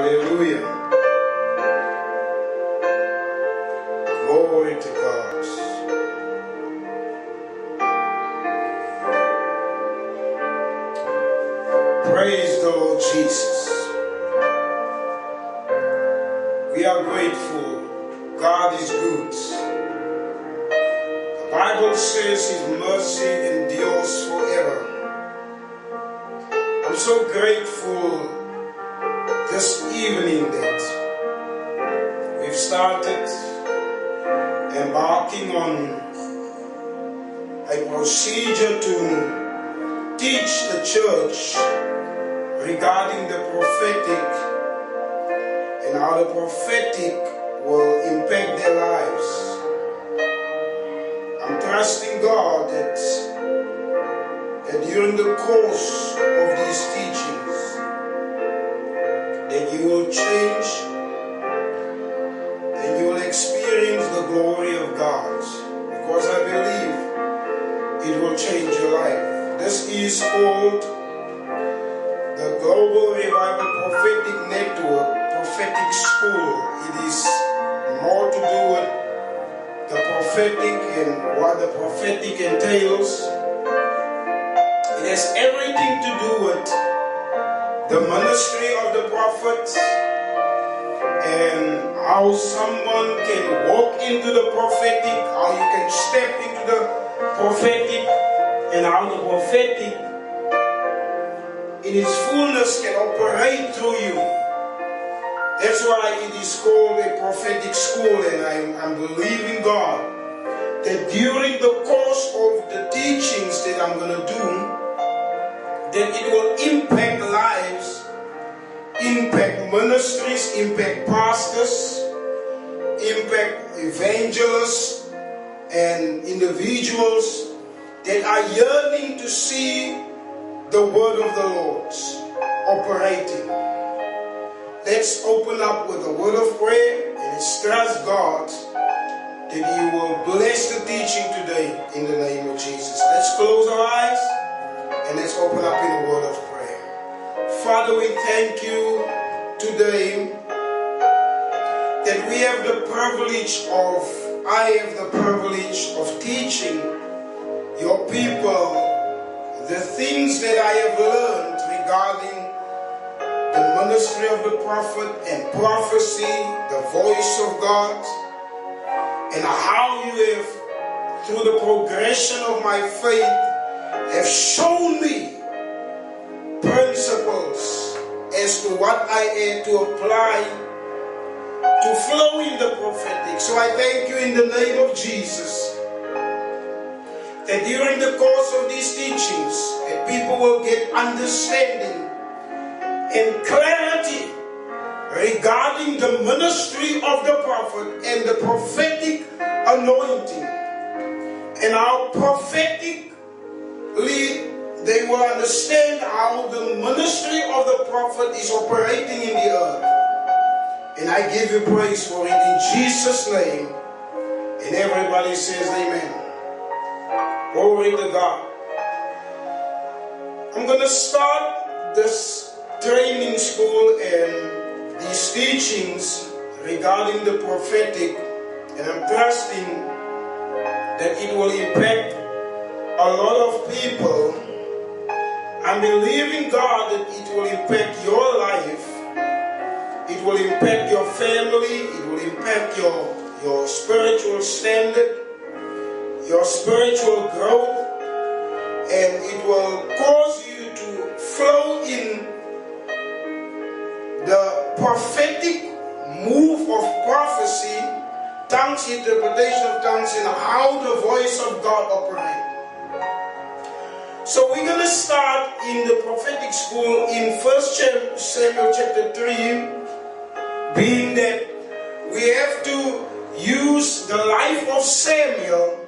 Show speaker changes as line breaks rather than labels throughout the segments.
Hallelujah. Glory to God. Praise the Lord Jesus. We are grateful. God is good. The Bible says His mercy endures forever. I'm so grateful this evening that we've started embarking on a procedure to teach the church regarding the prophetic and how the prophetic will impact their lives. I'm trusting God that during the course of these teachings that you will change and you will experience the glory of God, because I believe it will change your life. This is called the Global Revival Prophetic Network, Prophetic School. It is more to do with the prophetic and what the prophetic entails. It has everything to do with the ministry of the prophets and how someone can walk into the prophetic, how you can step into the prophetic, and how the prophetic in its fullness can operate through you. That's why it is called a prophetic school, and I'm believing God that during the course of the teachings that I'm going to do, that it will impact lives, impact ministries, impact pastors, impact evangelists and individuals that are yearning to see the word of the Lord operating. Let's open up with a word of prayer and let's trust God that He will bless the teaching today in the name of Jesus. Let's close our eyes and let's open up in a word of prayer. Father, we thank you today that we have the privilege I have the privilege of teaching your people the things that I have learned regarding the ministry of the prophet and prophecy, the voice of God, and how you have, through the progression of my faith, have shown me principles as to what I am to apply to flow in the prophetic. So I thank you in the name of Jesus that during the course of these teachings that people will get understanding and clarity regarding the ministry of the prophet and the prophetic anointing, and how prophetically they will understand how the ministry of the prophet is operating in the earth. And I give you praise for it in Jesus' name. And everybody says amen. Glory to God. I'm going to start this training school and these teachings regarding the prophetic, and I'm trusting that it will impact a lot of people. I'm believing God that it will impact your life, it will impact your family, it will impact your spiritual standard, your spiritual growth, and it will cause you to flow in the prophetic move of prophecy, tongues, interpretation of tongues, and how the voice of God operates. So we're going to start in the prophetic school in 1 Samuel chapter 3, being that we have to use the life of Samuel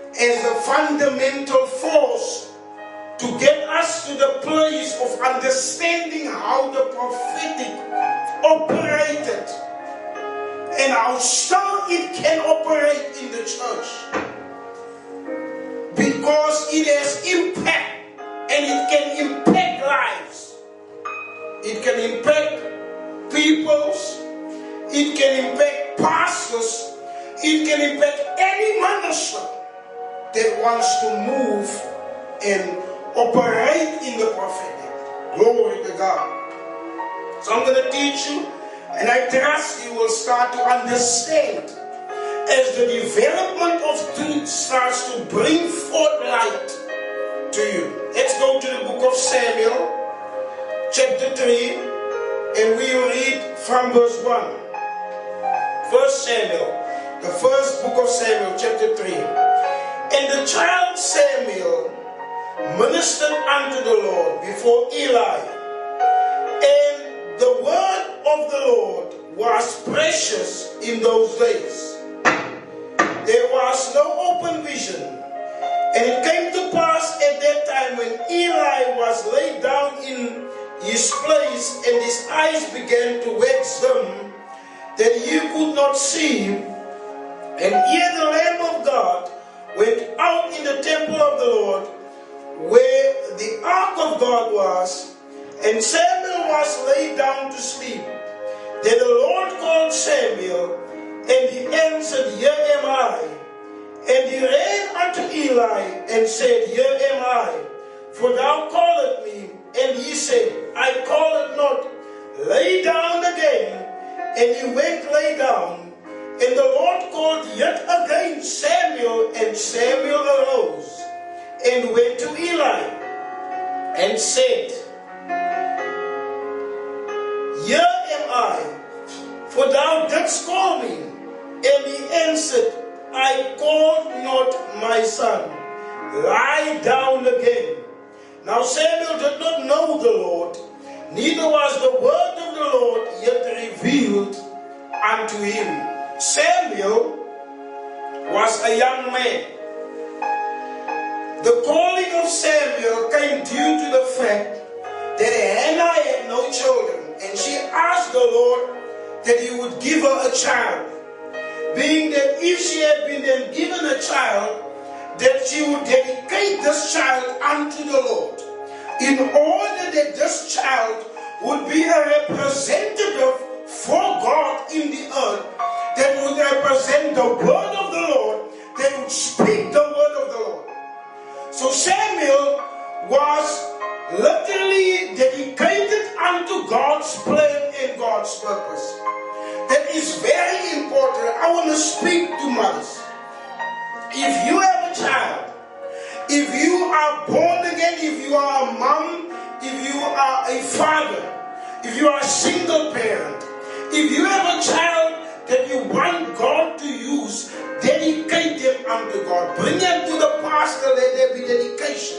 as the fundamental force to get us to the place of understanding how the prophetic operated and how still it can operate in the church, because it has impact and it can impact lives. It can impact peoples, it can impact pastors, it can impact any minister that wants to move and operate in the prophetic. Glory to God. So I'm going to teach you, and I trust you will start to understand as the development of truth starts to bring forth light to you. Let's go to the book of Samuel, chapter 3, and we will read from verse 1. First Samuel, the first book of Samuel, chapter 3. And the child Samuel ministered unto the Lord before Eli, and the word of the Lord was precious in those days. There was no open vision. And it came to pass at that time when Eli was laid down in his place and his eyes began to wax dim, that he could not see. And here the Lamb of God went out in the temple of the Lord, where the ark of God was, and Samuel was laid down to sleep. Then the Lord called Samuel, and he answered, Here am I. And he ran unto Eli and said, Here am I, for thou callest me. And he said, I call it not. Lay down again. And he went lay down. And the Lord called yet again Samuel, and Samuel arose and went to Eli and said, Here am I, for thou didst call me. And he answered, I called not my son. Lie down again. Now Samuel did not know the Lord, neither was the word of the Lord yet revealed unto him. Samuel was a young man. The calling of Samuel came due to the fact that Hannah had no children, and she asked the Lord that he would give her a child. Being that if she had been then given a child, that she would dedicate this child unto the Lord, in order that this child would be a representative for God in the earth, that would represent the word of the Lord, that would speak the word of the Lord. So Samuel was literally dedicated unto God's plan and God's purpose. That is very important. I want to speak to mothers. If you have a child, if you are born again, if you are a mom, if you are a father, if you are a single parent, if you have a child that you want God to use, dedicate them unto God. Bring them to the pastor, let there be dedication.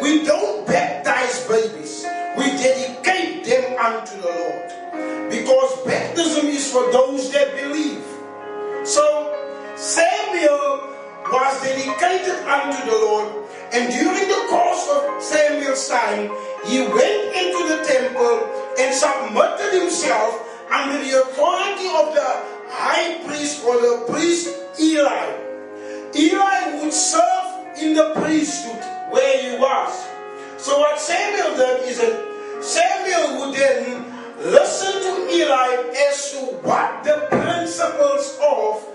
We don't baptize babies. We dedicate them unto the Lord. Because baptism is for those that believe. So Samuel was dedicated unto the Lord, and during the course of Samuel's time, he went into the temple and submitted himself under the authority of the high priest or the priest Eli. Eli would serve in the priesthood where he was. So what Samuel did is that Samuel would then listen to Eli as to what the principles of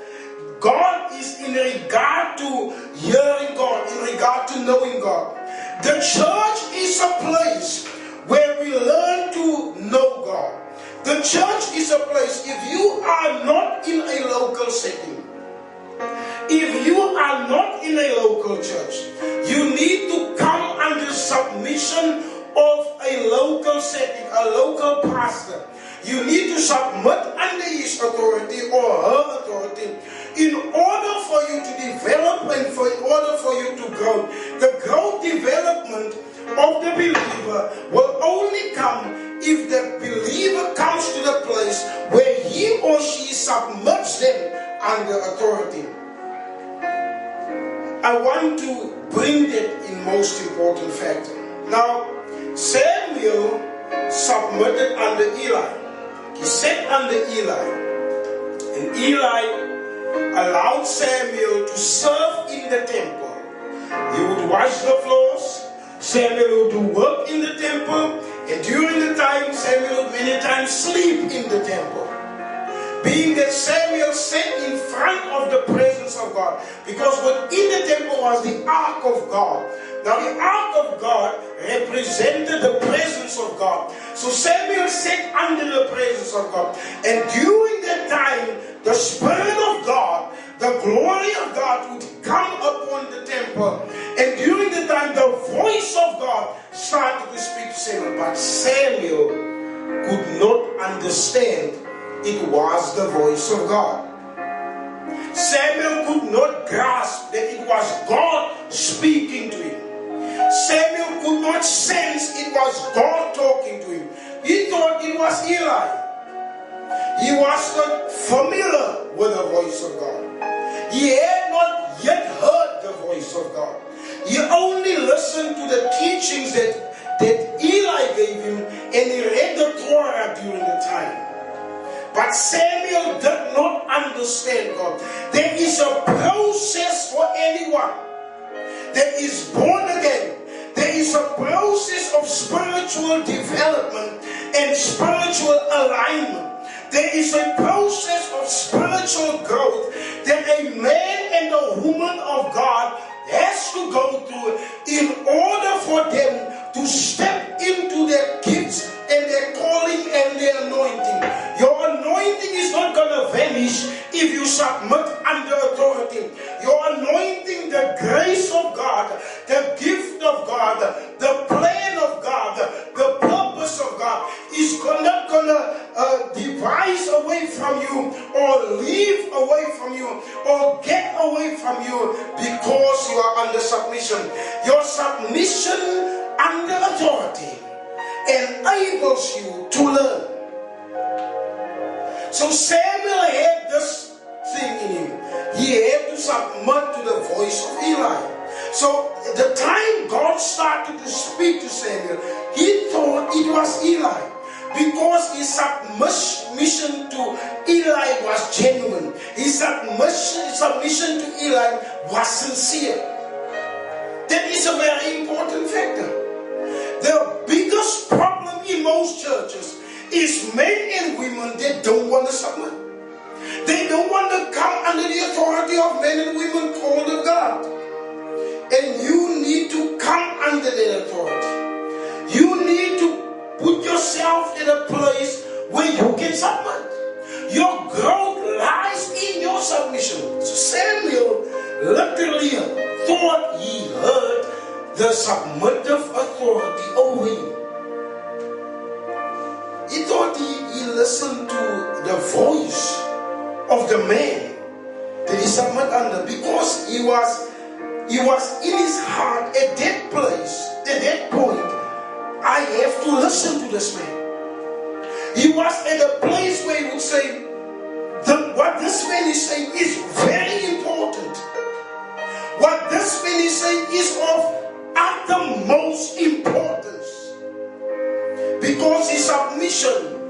God is in regard to hearing God, in regard to knowing God. The church is a place where we learn to know God. The church is a place, if you are not in a local setting, if you are not in a local church, you need to come under submission of a local setting, a local pastor. You need to submit under his authority or her authority in order for you to develop and in order for you to grow. The growth development of the believer will only come if the believer comes to the place where he or she submits them under authority. I want to bring that in most important factor. Now, Samuel submitted under Eli. He sat under Eli. And Eli allowed Samuel to serve in the temple. He would wash the floors. Samuel would do work in the temple. And during the time, Samuel would many times sleep in the temple. Being that Samuel sat in front of the presence of God. Because within the temple was the ark of God. Now the ark of God represented the presence of God. So Samuel sat under the presence of God. And during that time, the Spirit of God, the glory of God would come upon the temple. And during the time, the voice of God started to speak to Samuel. But Samuel could not understand it was the voice of God. Samuel could not grasp that it was God speaking to him. Samuel could not sense it was God talking to him. He thought it was Eli. He was not familiar with the voice of God. He had not yet heard the voice of God. He only listened to the teachings that Eli gave him, and he read the Torah during the time. But Samuel did not understand God. There is a process for anyone that is born again. There is a process of spiritual development and spiritual alignment. There is a process of spiritual growth that a man and a woman of God has to go through in order for them to step into their gifts and their calling and their anointing. Your anointing is not going to vanish if you submit under authority. Your anointing, the grace of God, the gift of God, the plan of God, the purpose of God is not going to devise away from you or leave away from you or get away from you because you are under submission. Your submission under authority enables you to learn. So Samuel had this thing in him. He had to submit to the voice of Eli. So the time God started to speak to Samuel, he thought it was Eli. Because his submission to Eli was genuine. His submission to Eli was sincere. That is a very important factor. The biggest problem in most churches is men and women that don't want to submit. They don't want to come under the authority of men and women called of God. And you need to come under that authority. You need to put yourself in a place where you can submit. Your growth lies in your submission. So Samuel literally thought he heard the submissive authority over him. He thought he listened to the voice of the man that he submit under, because he was in his heart at that place, at that point, I have to listen to this man. He was at a place where he would say, what this man is saying is very important. What this man is saying is of utmost importance. Because his submission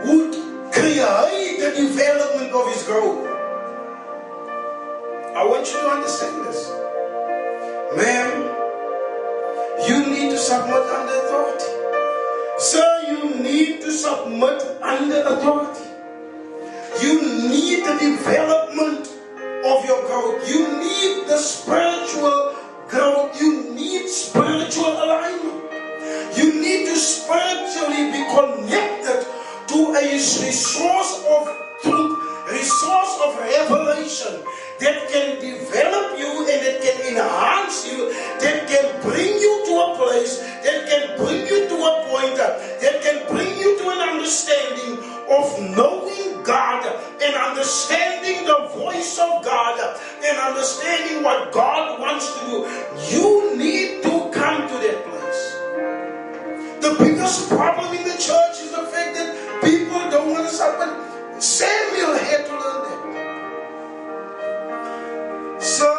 would create the development of his growth. I want you to understand this. Ma'am, you need to submit under authority. Sir, you need to submit under authority. You need the development of your growth. You need the spiritual growth. You need spiritual alignment. You need to spiritually be connected to a resource of truth, resource of revelation that can develop you and that can enhance you, that can bring you to a place, that can bring you to a point, that can bring you to an understanding of knowing God and understanding the voice of God and understanding what God wants to do. You need to come to that place. The biggest problem in the church is the fact that people don't want to submit. Samuel had to learn that. Sir,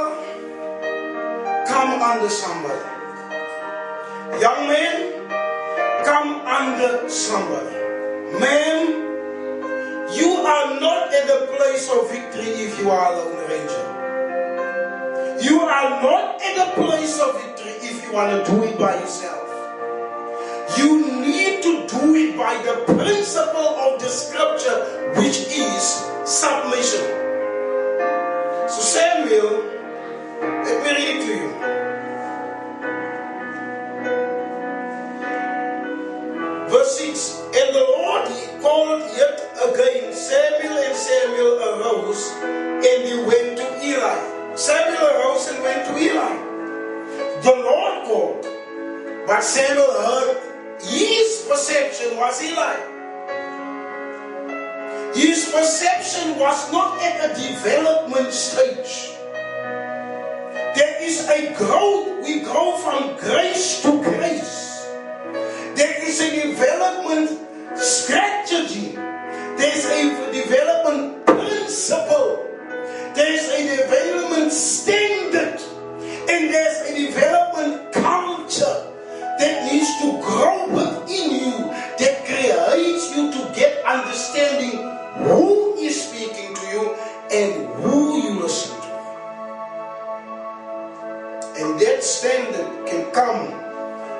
come under somebody. Young man, come under somebody. Man, you are not at the place of victory if you are a lone ranger. You are not at the place of victory if you want to do it by yourself. You need it by the principle of the scripture, which is submission. So Samuel, let me read it to you. Verse 6, and the Lord called yet again Samuel, and Samuel arose, and he went to Eli. Samuel arose and went to Eli. The Lord called, but Samuel heard. His perception was Eli. His perception was not at a development stage. There is a growth. We grow from grace to grace. There is a development strategy. There is a development principle. There is a development standard. And there's a development culture that needs to grow within you, that creates you to get understanding who is speaking to you and who you listen to. And that standard can come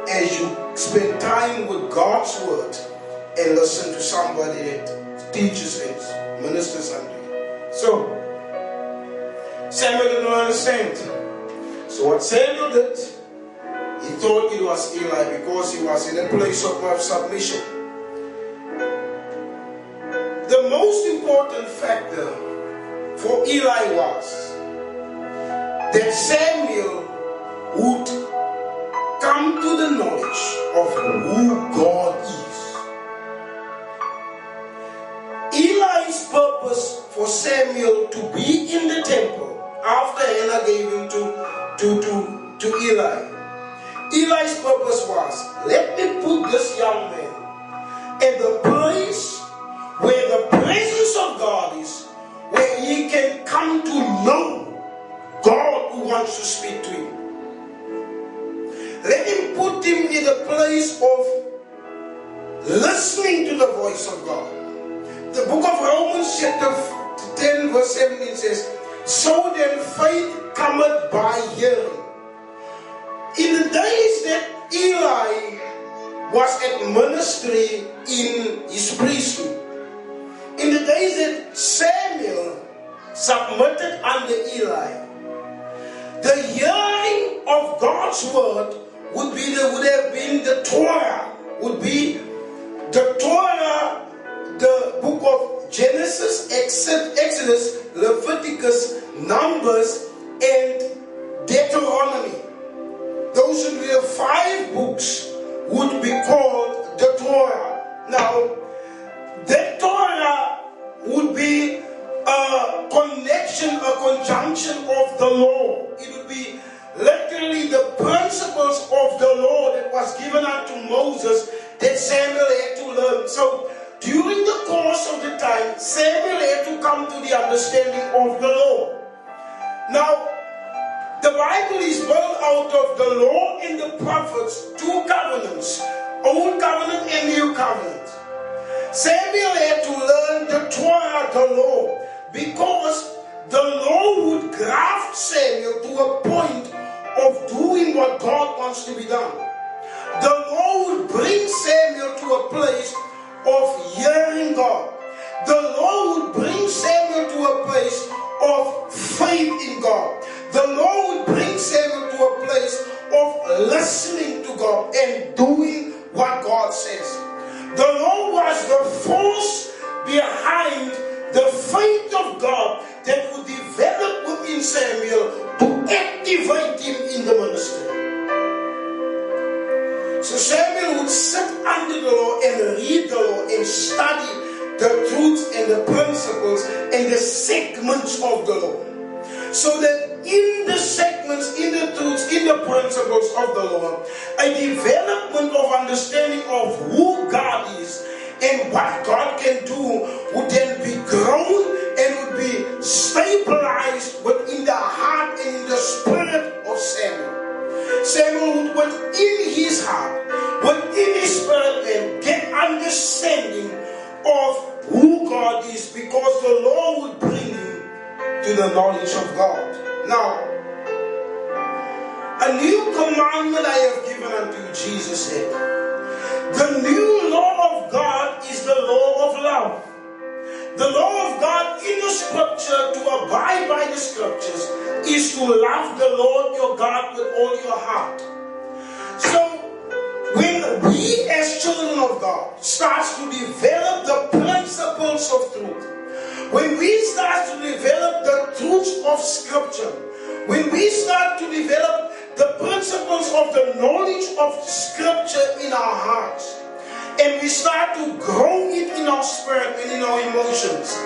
as you spend time with God's word and listen to somebody that teaches it, ministers unto you. So, Samuel didn't understand. So what Samuel did, he thought it was Eli because he was in a place of submission. The most important factor for Eli was that Samuel would come to the knowledge of who God is. Eli's purpose for Samuel to be in the temple after Hannah gave him to Eli. Eli's purpose was, let me put this young man in the place where the presence of God is, where he can come to know God who wants to speak to him. Let him put him in a place of listening to the voice of God. The book of Romans chapter 10 verse 17 says, so then faith cometh by hearing. In the days that Eli was at ministry in his priesthood, in the days that Samuel submitted under Eli, the hearing of God's word would have been the Torah, would be the Torah, the book of Genesis, Exodus, Leviticus, Numbers, and Deuteronomy. Those would be the 5 books would be called the Torah. Now, the Torah would be a connection, a conjunction of the law. It would be literally the principles of the law that was given unto Moses that Samuel had to learn. So, during the course of the time, Samuel had to come to the understanding of the law. Now, the Bible is built out of the law and the prophets, 2 covenants, Old Covenant and New Covenant. Samuel had to learn the Torah, the law, because the law would graft Samuel to a point of doing what God wants to be done. The law would bring Samuel to a place of hearing God. The law would bring Samuel to a place of faith in God. The law would bring Samuel to a place of listening to God and doing what God says. The law was the force behind the faith of God that would develop within Samuel to activate him in the ministry. So Samuel would sit under the law and read the law and study the truths and the principles and the segments of the law. So that in the segments, in the truths, in the principles of the law, a development of understanding of who God is and what God can do would then be grown and would be stabilized within the heart and in the spirit of Samuel. Samuel would, within his heart, within his spirit, and get understanding of who God is, because the law would bring him to the knowledge of God. Now, a new commandment I have given unto you, Jesus said, The new law of God is the law of love. The law of God in the scripture, to abide by the scriptures, is to love the Lord your God with all your heart. So, when we as children of God start to develop the principles of truth, when we start to develop the truths of scripture, when we start to develop the principles of the knowledge of scripture in our hearts, and we start to grow it in our spirit and in our emotions,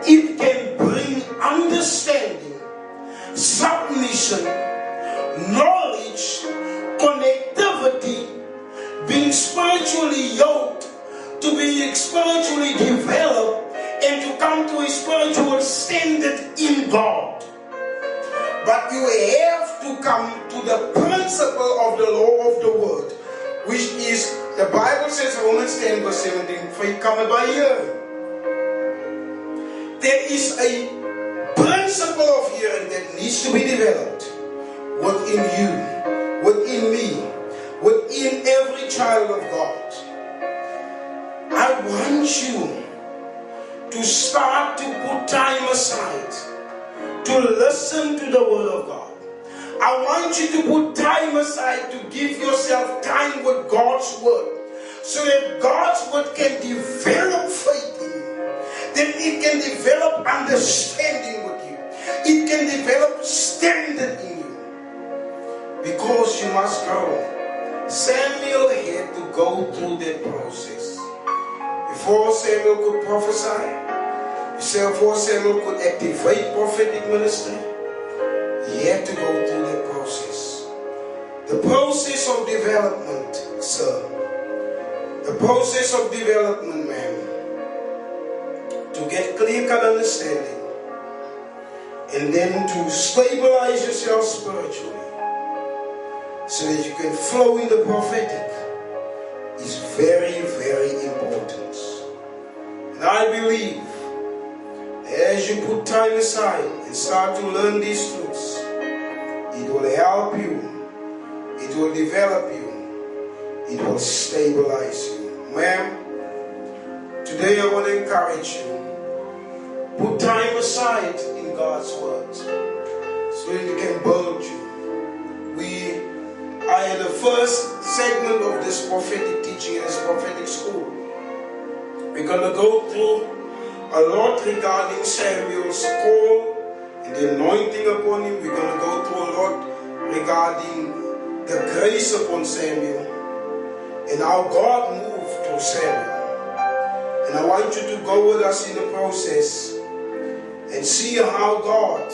it can bring understanding, submission, knowledge, connectivity, being spiritually yoked, to be spiritually developed, and to come to a spiritual standard in God. But you have to come to the principle of the law of the word, which is, the Bible says, Romans 10 verse 17, faith cometh by hearing. There is a principle of hearing that needs to be developed within you, within me, within every child of God. I want you to start to put time aside to listen to the word of God. I want you to put time aside to give yourself time with God's word, so that God's word can develop faith in you, that it can develop understanding with you, it can develop standard in you, because you must grow. Samuel had to go through that process. Before Samuel could prophesy, before Samuel could activate prophetic ministry, he had to go through that process. The process of development, sir. The process of development, ma'am. To get clear-cut understanding, and then to stabilize yourself spiritually, so that you can flow in the prophetic, is very, very important. And I believe, as you put time aside and start to learn these truths, it will help you, it will develop you, it will stabilize you. Ma'am, today I want to encourage you, put time aside in God's word, so that it can build you. I had the first segment of this prophetic teaching in this prophetic school. We're going to go through a lot regarding Samuel's call and the anointing upon him. We're going to go through a lot regarding the grace upon Samuel and how God moved through Samuel. And I want you to go with us in the process and see how God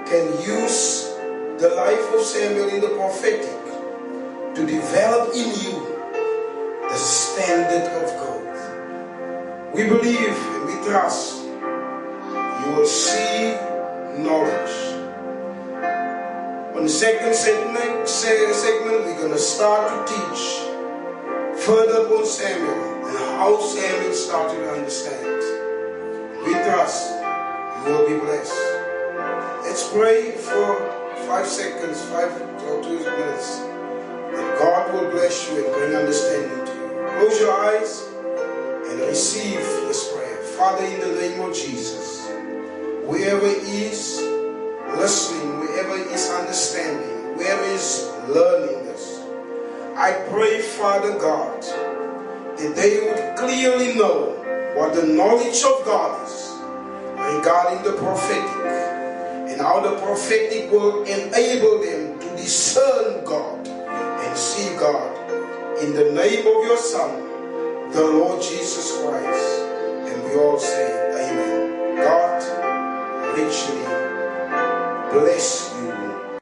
can use the life of Samuel in the prophetic to develop in you the standard of growth. We believe and we trust you will see knowledge. On the second segment, we're going to start to teach further upon Samuel and how Samuel started to understand. We trust you will be blessed. Let's pray for 5 seconds, 5 or 2 minutes, and God will bless you and bring understanding to you. Close your eyes and receive this prayer. Father, in the name of Jesus, whoever is listening, whoever is understanding, whoever is learning this, I pray, Father God, that they would clearly know what the knowledge of God is regarding the prophetic, and how the prophetic will enable them to discern God and see God. In the name of your Son, the Lord Jesus Christ. And we all say, Amen. God richly bless you.